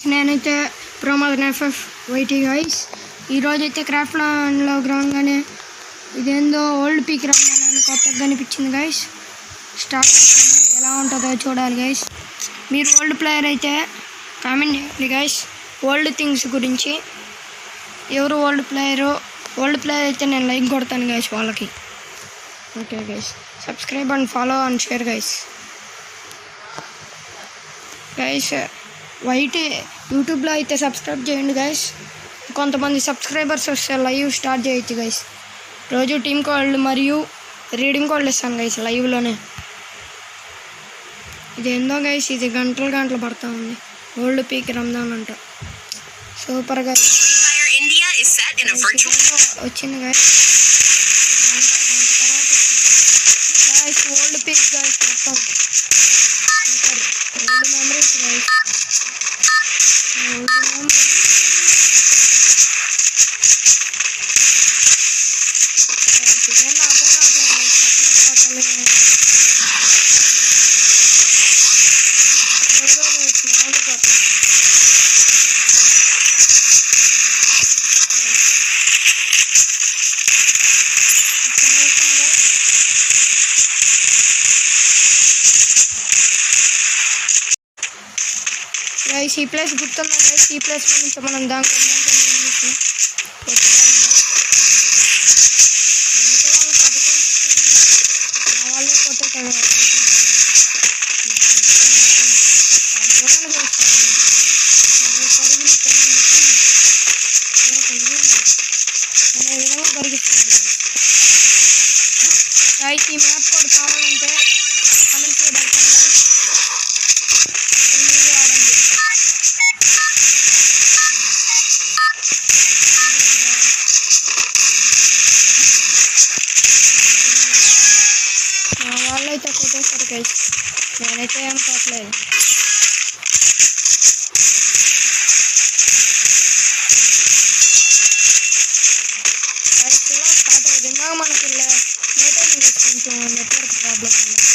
నేనైతే Pramod FF YT guys ఈరోజైతే craft ల్యాండ్లోకి రాగానే ఇదేందో ఓల్డ్ పీక్ రాగానే కొత్తగా కనిపించింది గైస్. స్టార్ట్ ఎలా ఉంటుందో చూడాలి గైస్. మీరు ఓల్డ్ ప్లేయర్ అయితే కామెంట్ చేయండి గైస్. ఓల్డ్ థింగ్స్ గురించి ఎవరు ఓల్డ్ ప్లేయర్ అయితే నేను లైక్ కొడతాను గైస్ వాళ్ళకి. Okay guys, subscribe and follow and share guys. YT యూట్యూబ్లో అయితే సబ్స్క్రైబ్ చేయండి గైస్. కొంతమంది సబ్స్క్రైబర్స్ వస్తే లైవ్ స్టార్ట్ చేయొచ్చు గైస్. రోజు టీమ్ కాల్ మరియు రీడింగ్ కాల్ ఇస్తాను గైస్ లైవ్లోనే. ఇది ఏందో గైస్, ఇది గంటలు పడతా ఉంది. ఓల్డ్ పీక్ రంజాన్ అంట. సూపర్గా వచ్చింది guys. Guys old peak guys, మొత్తం super old memories guys. Guys ఈ ప్లేస్ గుర్తున్నా గైస్, ఈ ప్లేస్ నుంచి మనం దాంట్లో వాళ్ళే కొట్టేటాడు. అనే విధంగా పరిగిస్తున్నాడు గైస్. ఈ మ్యాప్ కూడా కావాలంటే కామెంట్స్లో పెడతాను గైస్. వాళ్ళైతే కొట్టేస్తారు గైస్, నేనైతే ఏం కొట్టలేదు. ఇలా స్టార్ట్ అవుతుంది. ఇందాక మనకి లేట్ అయింది కొంచెం నెట్వర్క్ ప్రాబ్లం వల్ల.